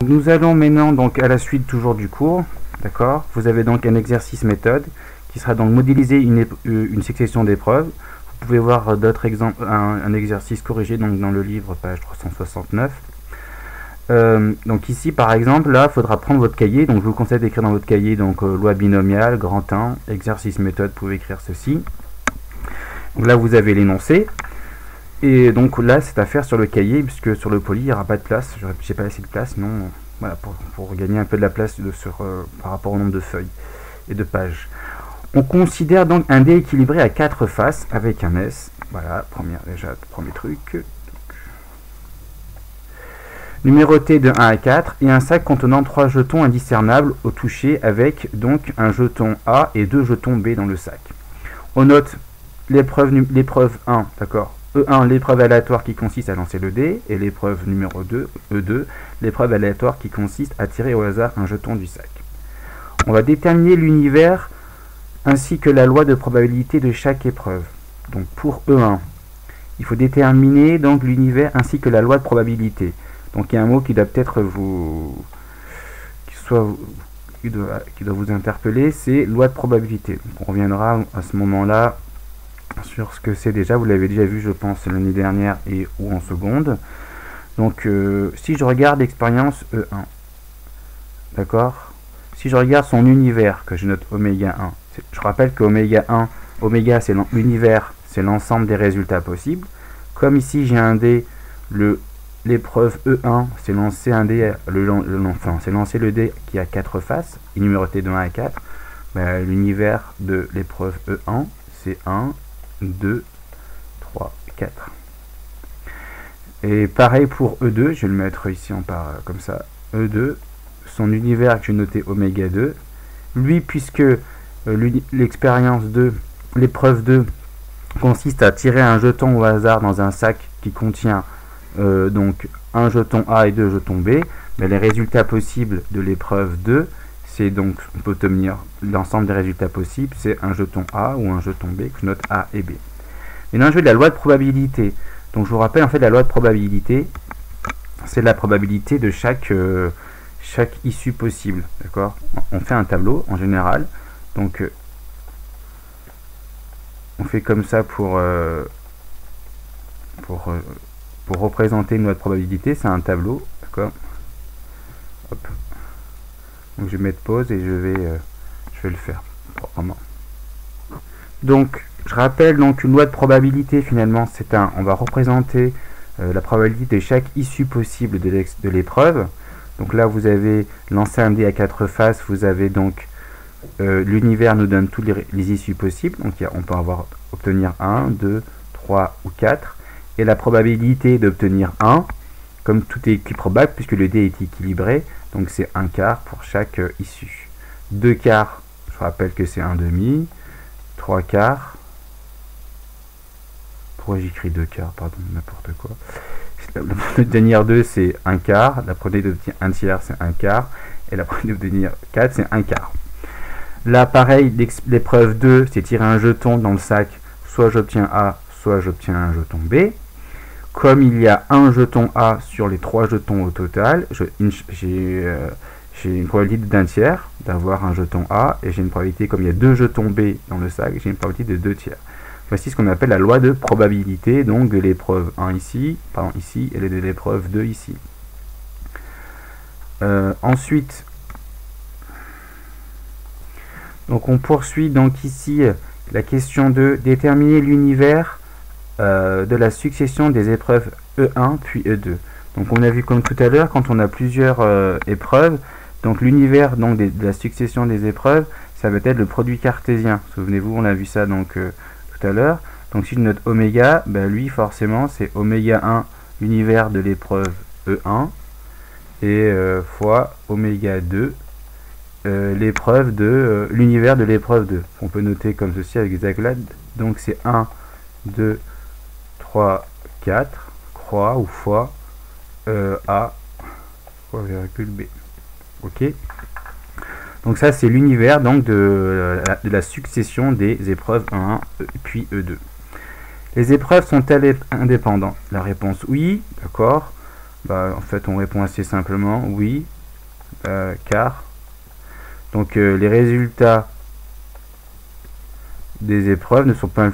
Nous allons maintenant donc à la suite toujours du cours, d'accord. Vous avez donc un exercice méthode qui sera donc modéliser une succession d'épreuves. Vous pouvez voir d'autres exemples, un exercice corrigé donc dans le livre, page 369. Donc ici par exemple, là il faudra prendre votre cahier, donc je vous conseille d'écrire dans votre cahier donc loi binomiale, grand 1, exercice méthode, vous pouvez écrire ceci. Donc là vous avez l'énoncé. Et donc là, c'est à faire sur le cahier, puisque sur le poly, il n'y aura pas de place. J'ai pas assez de place, sinon, voilà, pour gagner un peu de la place par rapport au nombre de feuilles et de pages. On considère donc un dé équilibré à 4 faces avec un S. Voilà, premier truc. Numéroté de 1 à 4 et un sac contenant 3 jetons indiscernables au toucher avec donc un jeton A et 2 jetons B dans le sac. On note l'épreuve 1, d'accord. E1, l'épreuve aléatoire qui consiste à lancer le dé, et l'épreuve numéro 2, E2, l'épreuve aléatoire qui consiste à tirer au hasard un jeton du sac. On va déterminer l'univers ainsi que la loi de probabilité de chaque épreuve. Donc pour E1, il faut déterminer donc l'univers ainsi que la loi de probabilité. Donc il y a un mot qui doit peut-être qui doit vous interpeller, c'est loi de probabilité. Donc on reviendra à ce moment-là sur ce que c'est déjà, vous l'avez déjà vu je pense l'année dernière et ou en seconde. Donc si je regarde l'expérience E1, d'accord, si je regarde son univers, que je note oméga 1, je rappelle que oméga 1, oméga c'est l'univers, c'est l'ensemble des résultats possibles. Comme ici j'ai un dé, l'épreuve E1 c'est lancer un dé, c'est lancer le dé qui a 4 faces, numéroté de 1 à 4, ben, l'univers de l'épreuve E1 c'est 1, 2, 3, 4. Et pareil pour E2, je vais le mettre ici comme ça. E2, son univers que j'ai noté oméga 2. Lui, puisque l'expérience 2, l'épreuve 2, consiste à tirer un jeton au hasard dans un sac qui contient donc un jeton A et 2 jetons B, mais les résultats possibles de l'épreuve 2, c'est donc, on peut obtenir l'ensemble des résultats possibles, c'est un jeton A ou un jeton B, que je note A et B. Maintenant, je vais de la loi de probabilité. Donc, je vous rappelle, en fait, la loi de probabilité, c'est la probabilité de chaque issue possible. D'accord ? On fait un tableau, en général. Donc, on fait comme ça pour représenter une loi de probabilité. C'est un tableau. D'accord ? Hop. Donc je vais mettre pause et je vais le faire proprement. Donc je rappelle donc une loi de probabilité finalement c'est on va représenter la probabilité de chaque issue possible de l'épreuve. Donc là vous avez lancé un dé à 4 faces, vous avez donc l'univers nous donne toutes les issues possibles, donc on peut obtenir 1, 2, 3 ou 4 et la probabilité d'obtenir 1, comme tout est équiprobable puisque le dé est équilibré, donc c'est 1 quart pour chaque issue. 2 quarts, je rappelle que c'est 1 demi. 3 quarts. Pourquoi j'écris 2 quarts, pardon, n'importe quoi. La probabilité d'obtenir 2 c'est 1 quart, la probabilité d'obtenir 1 tiers c'est 1 quart, et la probabilité d'obtenir 4 c'est 1 quart. Là pareil, l'épreuve 2 c'est tirer un jeton dans le sac, soit j'obtiens A, soit j'obtiens un jeton B. Comme il y a un jeton A sur les 3 jetons au total, j'ai une probabilité d'un tiers d'avoir un jeton A, et j'ai une probabilité, comme il y a 2 jetons B dans le sac, j'ai une probabilité de 2 tiers. Voici ce qu'on appelle la loi de probabilité, donc de l'épreuve 1 ici, et de l'épreuve 2 ici. Ensuite, donc on poursuit donc ici la question de déterminer l'univers de la succession des épreuves E1 puis E2. Donc on a vu comme tout à l'heure, quand on a plusieurs épreuves, donc l'univers de la succession des épreuves, ça va être le produit cartésien. Souvenez-vous, on a vu ça donc tout à l'heure. Donc si je note oméga, ben lui forcément c'est oméga 1, l'univers de l'épreuve E1, et fois oméga 2, l'univers de l'épreuve 2. On peut noter comme ceci avec des accolades. Donc c'est 1, 2, 3, 4, croix ou fois A fois virgule B. Ok. Donc ça c'est l'univers donc de la succession des épreuves 1 puis E2. Les épreuves sont-elles indépendantes? La réponse oui, d'accord. Bah, en fait, on répond assez simplement oui, car. Donc, les résultats des épreuves ne sont pas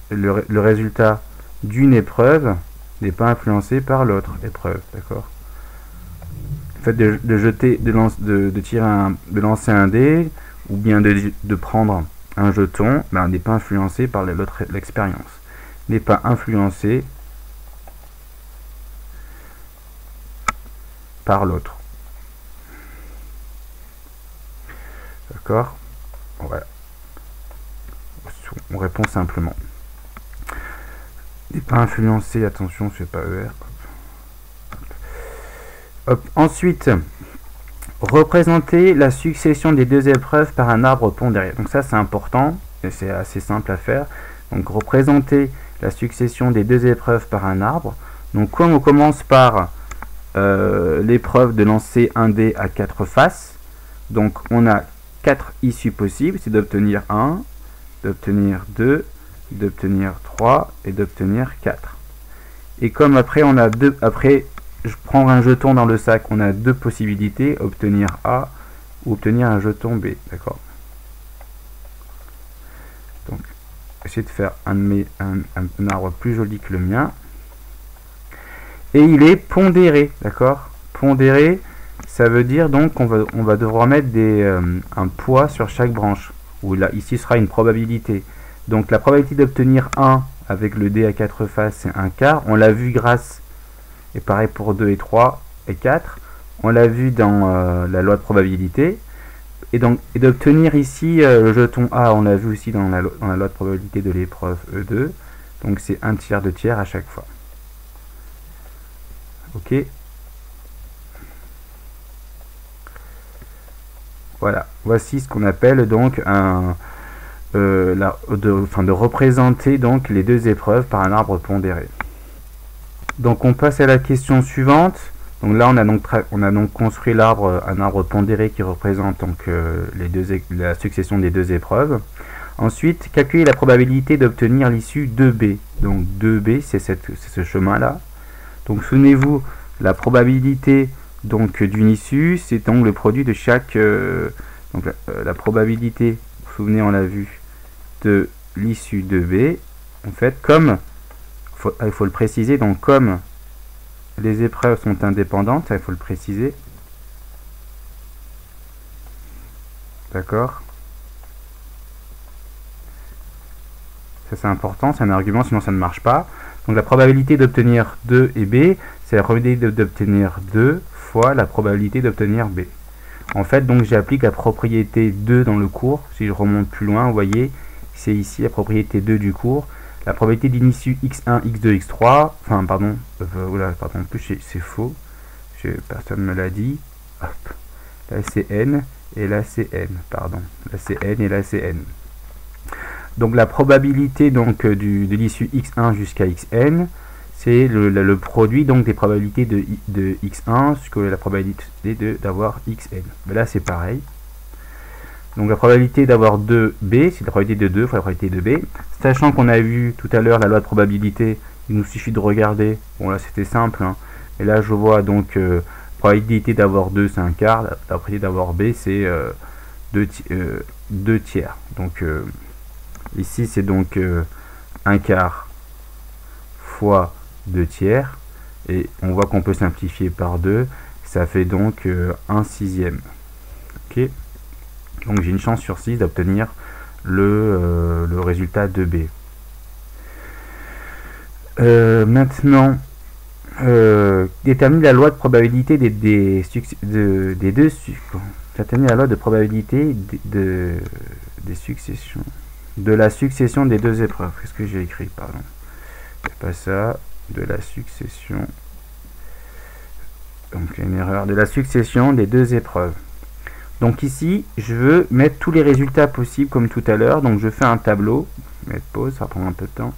le résultat d'une épreuve n'est pas influencé par l'autre épreuve, d'accord. Le fait de lancer un dé ou bien de prendre un jeton, ben, n'est pas influencé par l'expérience, n'est pas influencé par l'autre, d'accord. Voilà, on répond simplement. N'est pas influencé, attention, c'est pas ER. Hop. Ensuite, représenter la succession des deux épreuves par un arbre pondéré. Donc ça, c'est important et c'est assez simple à faire. Donc représenter la succession des deux épreuves par un arbre. Donc comme on commence par l'épreuve de lancer un dé à 4 faces, donc on a 4 issues possibles, c'est d'obtenir 1, d'obtenir 2, d'obtenir 3 et d'obtenir 4. Et comme après on a je prends un jeton dans le sac, on a deux possibilités, obtenir A ou obtenir un jeton B, d'accord. Donc, essayer de faire un arbre plus joli que le mien. Et il est pondéré, d'accord. Pondéré, ça veut dire donc qu'on va devoir mettre un poids sur chaque branche. Ou là, ici sera une probabilité. Donc la probabilité d'obtenir 1 avec le dé à 4 faces, c'est 1/4. On l'a vu grâce, et pareil pour 2 et 3 et 4. On l'a vu dans la loi de probabilité. Et d'obtenir ici le jeton A, on l'a vu aussi dans la loi de probabilité de l'épreuve E2. Donc c'est 1/3, 2/3 à chaque fois. Ok. Voilà. Voici ce qu'on appelle donc de représenter donc les deux épreuves par un arbre pondéré. Donc on passe à la question suivante. Donc là on a donc construit un arbre pondéré qui représente donc la succession des deux épreuves. Ensuite, calculer la probabilité d'obtenir l'issue 2B. Donc 2B, c'est ce chemin-là. Donc souvenez-vous, la probabilité donc d'une issue, c'est donc le produit de chaque la probabilité, vous vous souvenez, on l'a vu, de l'issue 2B. En fait, il faut le préciser, donc comme les épreuves sont indépendantes, il faut le préciser. D'accord. Ça c'est important, c'est un argument, sinon ça ne marche pas. Donc la probabilité d'obtenir 2 et B, c'est la probabilité d'obtenir 2 fois la probabilité d'obtenir B. En fait, donc j'applique la propriété 2 dans le cours. Si je remonte plus loin, vous voyez, c'est ici la propriété 2 du cours. La probabilité d'une issue x1, x2, x3, enfin pardon, en plus c'est faux, personne ne me l'a dit. Hop. Là c'est n et là c'est n, pardon. Là c'est n et là c'est n. Donc la probabilité donc de l'issue x1 jusqu'à xn, c'est le produit donc des probabilités de x1 jusqu'à la probabilité d'avoir xn. Mais là c'est pareil. Donc la probabilité d'avoir 2b, c'est la probabilité de 2 fois la probabilité de b. Sachant qu'on a vu tout à l'heure la loi de probabilité, il nous suffit de regarder. Bon là c'était simple, hein. Et là je vois donc probabilité d'avoir 2 c'est 1/4, la probabilité d'avoir b c'est 2/3. Donc ici c'est donc 1/4 fois 2/3. Et on voit qu'on peut simplifier par 2. Ça fait donc 1/6. Ok. Donc j'ai une chance sur 6 d'obtenir le résultat de B. Maintenant, déterminer la loi de probabilité des la loi de probabilité des successions. De la succession des deux épreuves. Qu'est-ce que j'ai écrit, pardon. C'est pas ça. De la succession. Donc une erreur. De la succession des deux épreuves. Donc ici, je veux mettre tous les résultats possibles comme tout à l'heure. Donc je fais un tableau. Mettre pause, ça prend un peu de temps.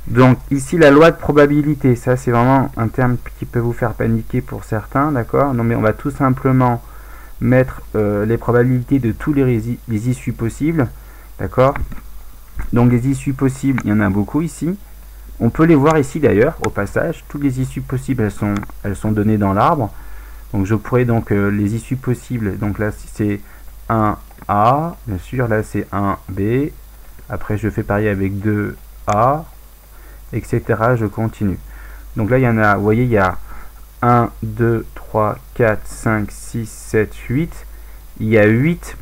Donc ici, la loi de probabilité. Ça, c'est vraiment un terme qui peut vous faire paniquer pour certains, d'accord? Non, mais on va tout simplement mettre les probabilités de tous les issues possibles, d'accord? Donc les issues possibles, il y en a beaucoup ici. On peut les voir ici d'ailleurs, au passage. Toutes les issues possibles, elles sont données dans l'arbre. Donc je pourrais donc les issues possibles, donc là c'est 1A, bien sûr, là c'est 1B. Après je fais pareil avec 2A, etc. Je continue. Donc là il y en a, vous voyez, il y a 1, 2, 3, 4, 5, 6, 7, 8. Il y a 8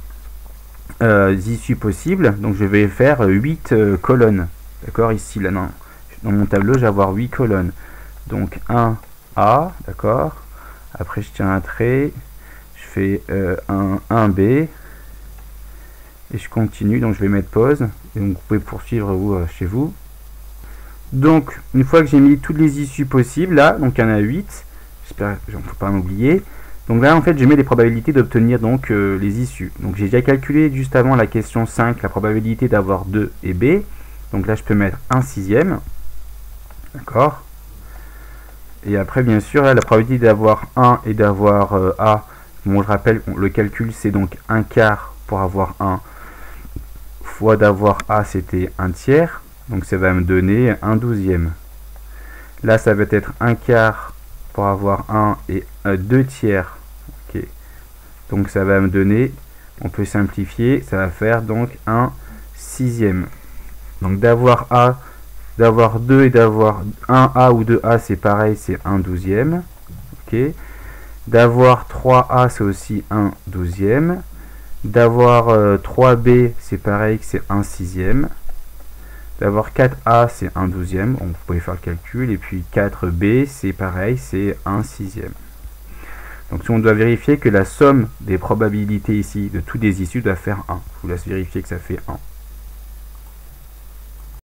issues possibles, donc je vais faire 8 colonnes. D'accord, ici, là, dans mon tableau, je vais avoir 8 colonnes. Donc 1A, d'accord. Après, je tiens un trait, je fais 1B, et je continue, donc je vais mettre pause. Et donc, vous pouvez poursuivre chez vous. Donc, une fois que j'ai mis toutes les issues possibles, là, donc il y en a 8, j'espère que je ne faut pas m'oublier. Donc là, en fait, je mets les probabilités d'obtenir donc les issues. Donc j'ai déjà calculé juste avant la question 5 la probabilité d'avoir 2 et B. Donc là, je peux mettre 1/6. D'accord. Et après, bien sûr, là, la probabilité d'avoir 1 et d'avoir A, bon, je rappelle, le calcul, c'est donc 1/4 pour avoir 1, fois d'avoir A, c'était 1/3. Donc ça va me donner 1/12. Là, ça va être 1/4 pour avoir 1 et 2/3. Okay. Donc ça va me donner, on peut simplifier, ça va faire donc 1/6. Donc d'avoir A, d'avoir 2 et d'avoir 1A ou 2A, c'est pareil, c'est 1/12. Okay. D'avoir 3A, c'est aussi 1/12. D'avoir 3B, c'est pareil, c'est 1/6. D'avoir 4A, c'est 1/12. Vous pouvez faire le calcul. Et puis 4B, c'est pareil, c'est 1/6. Donc si on doit vérifier que la somme des probabilités ici de toutes les issues doit faire 1. Je vous laisse vérifier que ça fait 1.